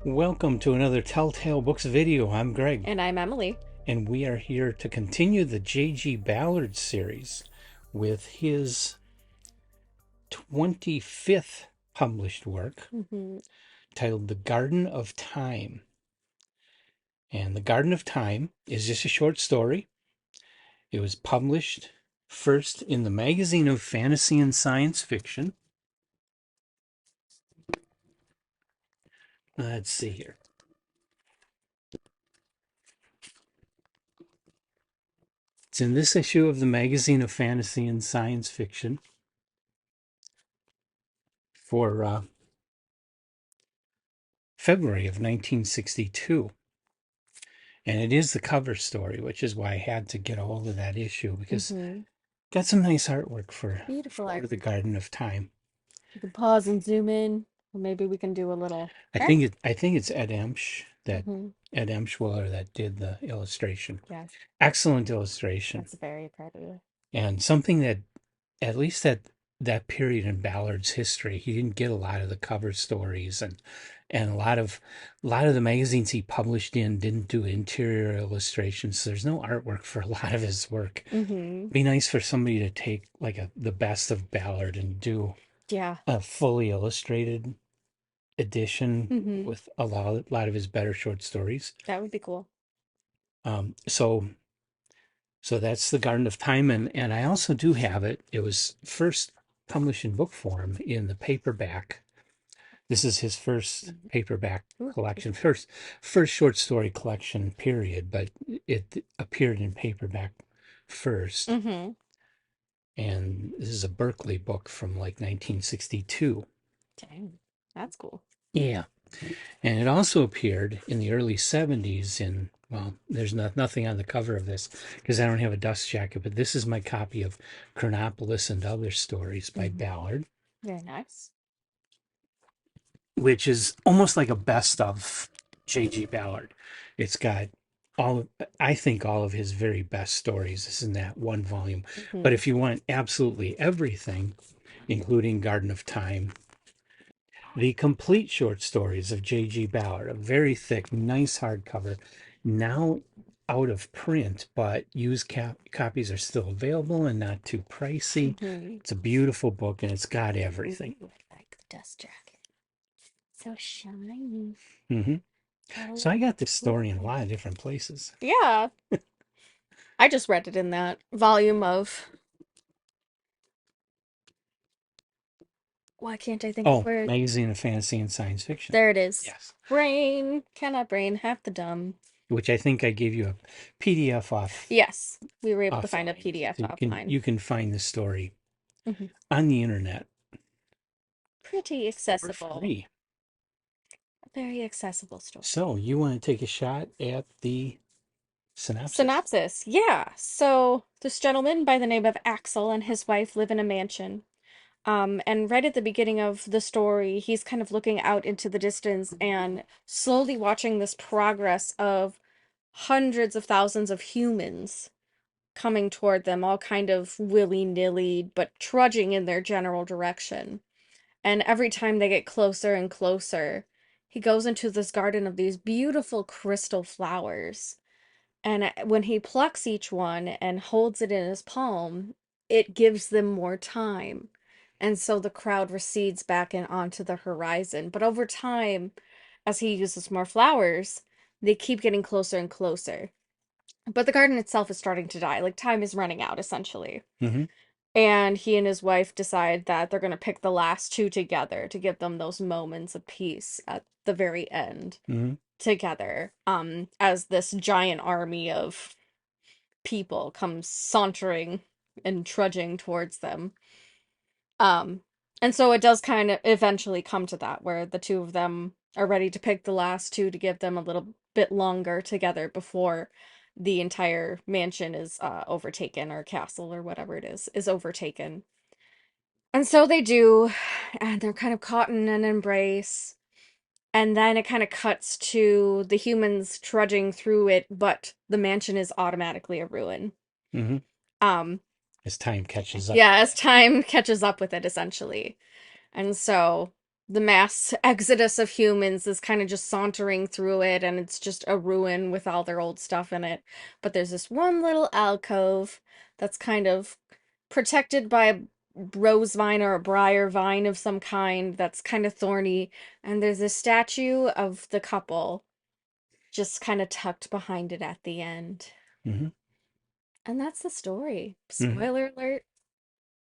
Welcome to another Telltale Books video. I'm Greg, And I'm Emily. and we are here to continue the J.G. Ballard series with his 25th published work Mm-hmm. titled The Garden of Time. And The Garden of Time is just a short story. It was published first in the Magazine of Fantasy and Science Fiction. Let's see here. It's in this issue of the Magazine of Fantasy and Science Fiction for February of 1962. And it is the cover story, which is why I had to get a hold of that issue because Mm-hmm. got some nice artwork for Beautiful art. the Garden of Time. You can pause and zoom in, or maybe we can do a little. I think it's Mm-hmm. Ed Emshwiller that did the illustration. Yes, Excellent illustration. that's very pretty. And something that at least that period in Ballard's history, he didn't get a lot of the cover stories, and a lot of the magazines he published in didn't do interior illustrations. So there's no artwork for a lot of his work. Mm-hmm. Be nice for somebody to take like the best of Ballard and do Yeah. a fully illustrated edition Mm-hmm. with a lot of his better short stories. That would be cool. Um, so so that's the Garden of Time, and I also do have it. It was first published in book form in the paperback. This is his first paperback Ooh. collection, first short story collection, period. But it appeared in paperback first, Mm-hmm. and this is a Berkeley book from like 1962. Dang, that's cool. Yeah, and it also appeared in the early 70s in, well, there's nothing on the cover of this because I don't have a dust jacket, but this is my copy of Chronopolis and Other Stories by Mm-hmm. Ballard, Very nice. which is almost like a best of J.G. Ballard. It's got I think all of his very best stories is in that one volume. But Mm-hmm. if you want absolutely everything, including Garden of Time, the complete short stories of J.G. Ballard, a very thick, nice hardcover, now out of print, but used copies are still available and not too pricey. Mm-hmm. It's a beautiful book and it's got everything. Ooh, I like the dust jacket. So shiny. Hmm Gotta So I love got this it. story in a lot of different places. Yeah, I just read it in that volume of. Why can't I think of Oh, where? Magazine of Fantasy and Science Fiction. There it is. Yes. Brain. Cannot brain. Half the dumb. Which I think I gave you a PDF Yes, we were able to find a offline. PDF So offline. you can find the story Hmm. on the internet Pretty for accessible. free. Very accessible story. So you want to take a shot at the synopsis? Synopsis. Yeah. So this gentleman by the name of Axel and his wife live in a mansion. And right at the beginning of the story, he's kind of looking out into the distance and slowly watching this progress of hundreds of thousands of humans coming toward them, all kind of willy-nilly, but trudging in their general direction. And every time they get closer and closer, he goes into this garden of these beautiful crystal flowers. And when he plucks each one and holds it in his palm, it gives them more time. And so the crowd recedes back and onto the horizon. But over time, as he uses more flowers, they keep getting closer and closer. But the garden itself is starting to die. Like time is running out, essentially. Mm-hmm. And he and his wife decide that they're going to pick the last two together to give them those moments of peace at the very end Mm-hmm. together, as this giant army of people comes sauntering and trudging towards them. Um, and so it does kind of eventually come to that where the two of them are ready to pick the last two to give them a little bit longer together before the entire mansion is overtaken, or castle or whatever it is overtaken. And so they do, and they're kind of caught in an embrace. And then it kind of cuts to the humans trudging through it, but the mansion is automatically a ruin. Mm-hmm. Um, As time catches up yeah, with as it. time catches up with it, essentially. And so the mass exodus of humans is kind of just sauntering through it, and it's just a ruin with all their old stuff in it. But there's this one little alcove that's kind of protected by a rose vine or a briar vine of some kind that's kind of thorny, and there's a statue of the couple just kind of tucked behind it at the end. Hmm. And that's the story. Hmm. Spoiler alert,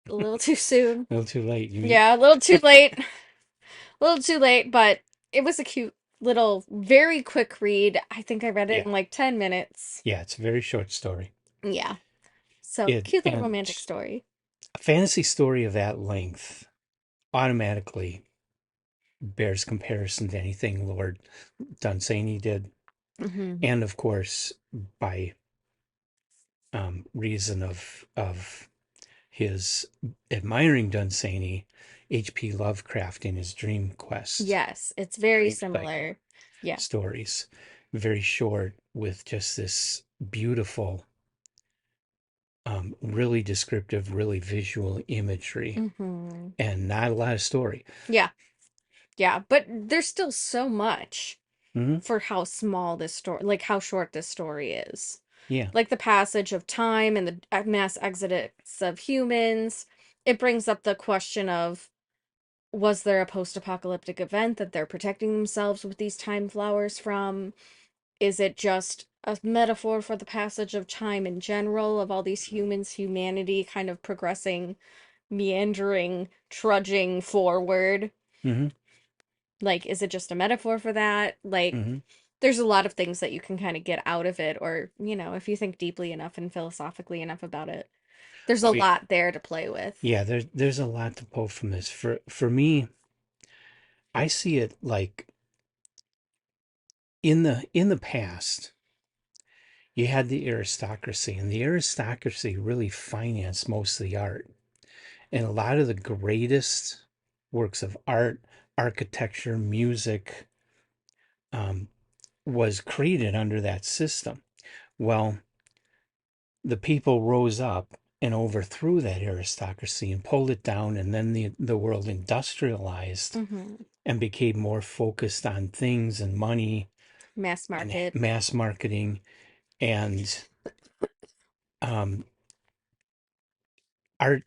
a little too soon. A little too late. You mean? Yeah, a little too late. A little too late, but it was a cute little, very quick read. I think I read it Yeah. in like 10 minutes. Yeah. It's a very short story. Yeah. So, It cute little and romantic story. a fantasy story of that length automatically bears comparison to anything Lord Dunsany did, Hmm. and of course, by reason of his admiring Dunsany, H.P. Lovecraft in his Dream Quest, Yes, it's very Dream Cycle similar. Yeah. stories, very short with just this beautiful, really descriptive, really visual imagery, Hmm. and not a lot of story. Yeah. Yeah. But there's still so much Hmm. for how small this story, like how short this story is. Yeah. Like the passage of time and the mass exodus of humans. It brings up the question of, was there a post-apocalyptic event that they're protecting themselves with these time flowers from? Is it just a metaphor for the passage of time in general, of all these humans, humanity kind of progressing, meandering, trudging forward? Hmm. Like, is it just a metaphor for that? Like, Hmm. there's a lot of things that you can kind of get out of it, or, if you think deeply enough and philosophically enough about it, there's a Oh yeah. lot there to play with. Yeah, there's a lot to pull from this. For me, I see it like in the past, you had the aristocracy, and the aristocracy really financed most of the art. And a lot of the greatest works of art, architecture, music, um, was created under that system. Well, the people rose up and overthrew that aristocracy and pulled it down, and then the world industrialized Hmm. and became more focused on things and money Mass and market. mass marketing, and um, art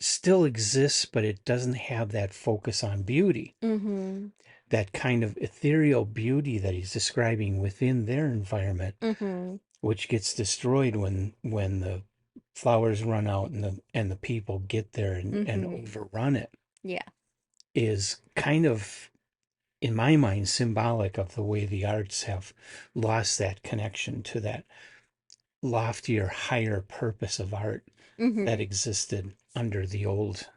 still exists, but it doesn't have that focus on beauty, Hmm. that kind of ethereal beauty that he's describing within their environment, Hmm. which gets destroyed when the flowers run out and the people get there and Hmm. overrun it, Yeah. is kind of, in my mind, symbolic of the way the arts have lost that connection to that loftier, higher purpose of art that Hmm. existed under the old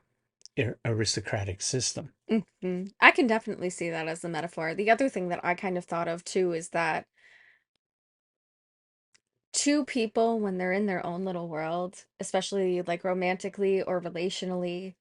aristocratic system. I can definitely see that as a metaphor. The other thing that I kind of thought of too is that two people, when they're in their own little world, especially like romantically or relationally,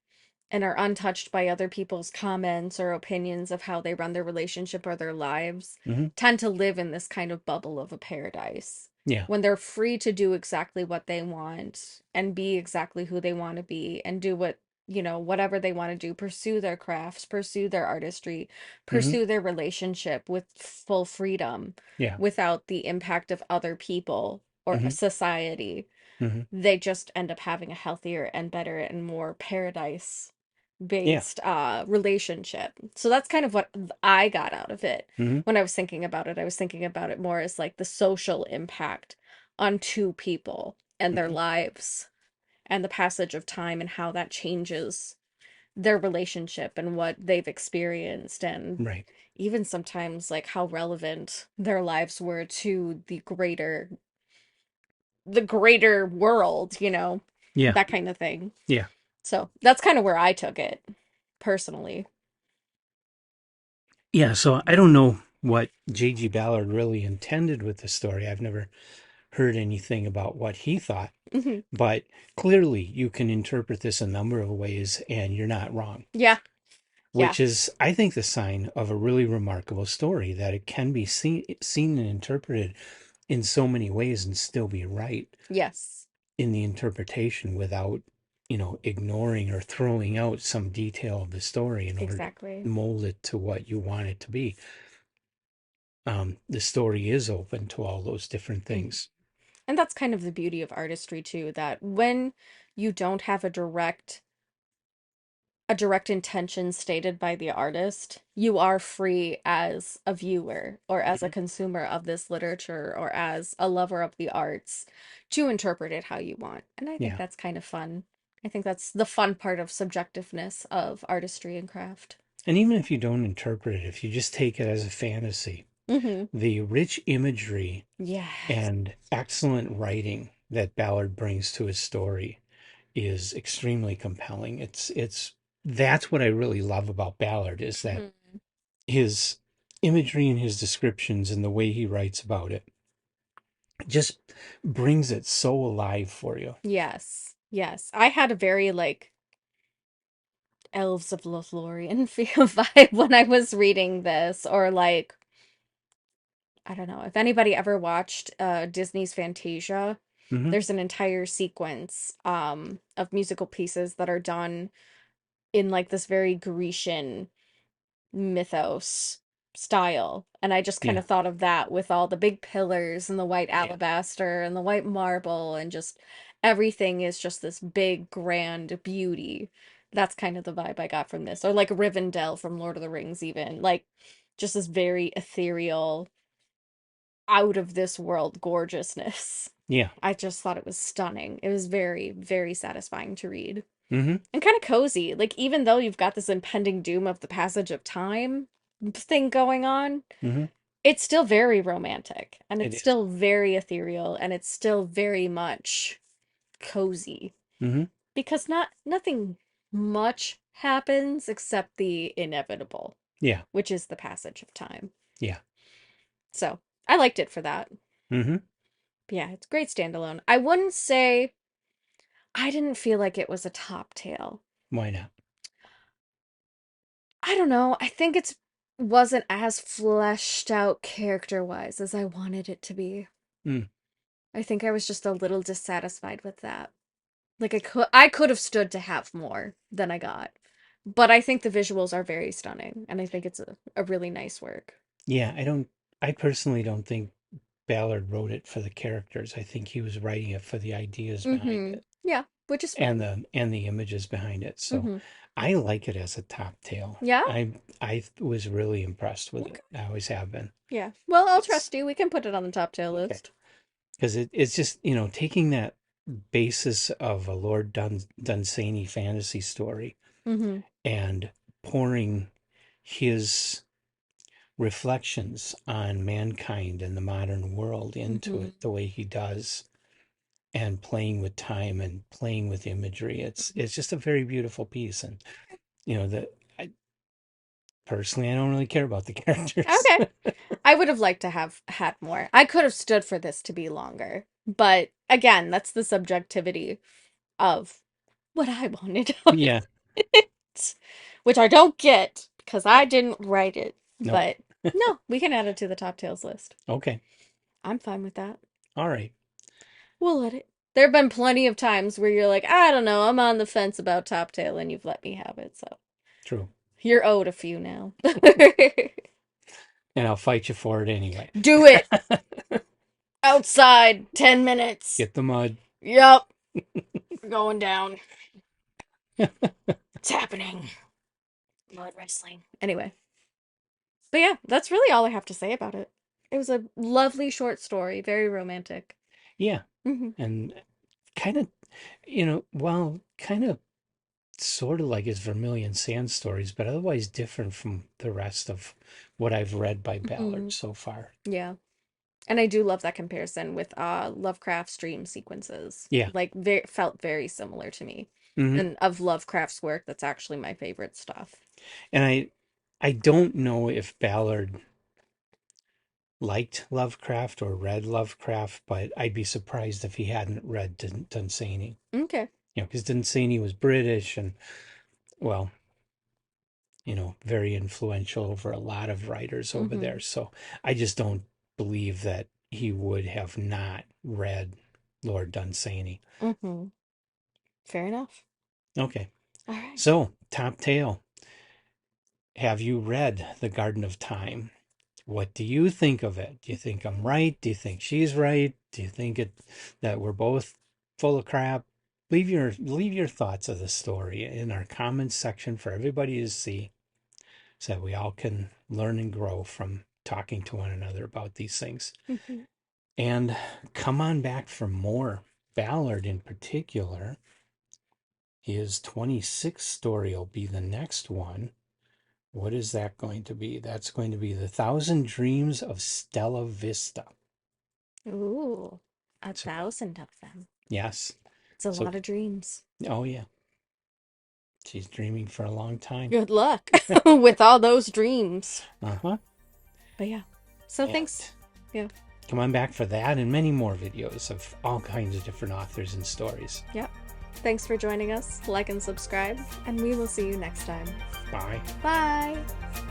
and are untouched by other people's comments or opinions of how they run their relationship or their lives, Hmm. tend to live in this kind of bubble of a paradise. Yeah. When they're free to do exactly what they want and be exactly who they want to be and do whatever they want to do, pursue their crafts, pursue their artistry, Hmm. pursue their relationship with full freedom Yeah. without the impact of other people or a Hmm. society, Hmm. they just end up having a healthier and better and more paradise Yeah. based relationship. So that's kind of what I got out of it. Hmm. When I was thinking about it, I was thinking about it more as like the social impact on two people and their Hmm. lives and the passage of time and how that changes their relationship and what they've experienced, and Right. even sometimes like how relevant their lives were to the greater world, Yeah. that kind of thing. Yeah. So that's kind of where I took it personally. Yeah. So I don't know what J.G. Ballard really intended with the story. I've never heard anything about what he thought, Hmm. but clearly you can interpret this a number of ways and you're not wrong, Yeah, yeah, which is, I think, the sign of a really remarkable story, that it can be seen and interpreted in so many ways and still be right yes. in the interpretation without ignoring or throwing out some detail of the story in order to Exactly. mold it to what you want it to be. The story is open to all those different Mhm. things. And that's kind of the beauty of artistry too, that when you don't have a direct intention stated by the artist, you are free as a viewer or as a Mhm. consumer of this literature or as a lover of the arts to interpret it how you want. And I think Yeah. that's kind of fun. I think that's the fun part of subjectiveness of artistry and craft. And even if you don't interpret it, if you just take it as a fantasy, Mm-hmm. the rich imagery Yes. and excellent writing that Ballard brings to his story is extremely compelling. It's that's what I really love about Ballard is that Mhm. his imagery and his descriptions and the way he writes about it just brings it so alive for you. Yes. Yes. I had a very like Elves of Lothlorien feel vibe when I was reading this, or like I don't know if anybody ever watched Disney's Fantasia. Hmm. There's an entire sequence of musical pieces that are done in like this very Grecian mythos style. And I just kind Yeah, of thought of that with all the big pillars and the white yeah, alabaster and the white marble and just everything is just this big grand beauty. That's kind of the vibe I got from this. Or like Rivendell from Lord of the Rings even. Like just this very ethereal, out of this world gorgeousness. yeah. I just thought it was stunning. It was very, very satisfying to read Hmm. and kind of cozy. Like, even though you've got this impending doom of the passage of time thing going on, Hmm. it's still very romantic and It it's is. still very ethereal and it's still very much cozy Hmm. because nothing much happens except the inevitable, Yeah, which is the passage of time. yeah. So, I liked it for that. Hmm. But yeah, it's a great standalone. I wouldn't say I didn't feel like it was a top tale. Why not? I don't know. I think it's wasn't as fleshed out character-wise as I wanted it to be. Mm. I think I was just a little dissatisfied with that. Like I could have stood to have more than I got. But I think the visuals are very stunning and I think it's a really nice work. Yeah, I don't. I personally don't think Ballard wrote it for the characters. I think he was writing it for the ideas behind Mm-hmm. it Yeah, which is and fine. the images behind it. So Mm-hmm. I like it as a top tale. Yeah? I was really impressed with Okay. it. I always have been. Yeah. Well, I'll It's trust you. We can put it on the top tail okay list. because it's just taking that basis of a Lord Dunsany fantasy story Mm-hmm. and pouring his reflections on mankind and the modern world into Mm-hmm. it the way he does and playing with time and playing with imagery. It's just a very beautiful piece. And that I personally I don't really care about the characters. Okay. I would have liked to have had more. I could have stood for this to be longer. But again, that's the subjectivity of what I wanted out of Yeah. it, which I don't get because I No. didn't write it. Nope. But no, we can add it to the top tails list. Okay. I'm fine with that. All right. We'll let it. There have been plenty of times where you're like, I don't know, I'm on the fence about top tail, and you've let me have it. So True. you're owed a few now. And I'll fight you for it anyway. Do it outside 10 minutes. Get the mud. Yup. We're going down. It's happening. Mud wrestling. Anyway, but yeah, that's really all I have to say about it. It was a lovely short story, very romantic. Yeah. Hmm. And kind of, well, kind of sort of like his Vermilion Sand stories, but otherwise different from the rest of what I've read by Hmm. Ballard so far. Yeah. And I do love that comparison with Lovecraft's dream sequences. Yeah. Like felt very similar to me. Hmm. And of Lovecraft's work, that's actually my favorite stuff. And I don't know if Ballard liked Lovecraft or read Lovecraft, but I'd be surprised if he hadn't read Dunsany. Okay. Because Dunsany was British and, well, very influential over a lot of writers over Mm-hmm. there. So I just don't believe that he would have not read Lord Dunsany. Mm-hmm. Fair enough. Okay. All right. So, top tail. Have you read The Garden of Time? What do you think of it? Do you think I'm right? Do you think she's right? Do you think that we're both full of crap? Leave your thoughts of the story in our comments section for everybody to see, so that we all can learn and grow from talking to one another about these things. Mhm. And come on back for more. Ballard in particular, his 26th story will be the next one. What is that going to be? That's going to be The Thousand Dreams of Stella Vista. Ooh, a So, 1,000 of them. yes. It's a So, lot of dreams. oh yeah, she's dreaming for a long time. Good luck with all those dreams. Uh-huh. But yeah. So And thanks. Yeah. come on back for that and many more videos of all kinds of different authors and stories. Yep. Thanks for joining us. Like and subscribe, and we will see you next time. Bye. Bye.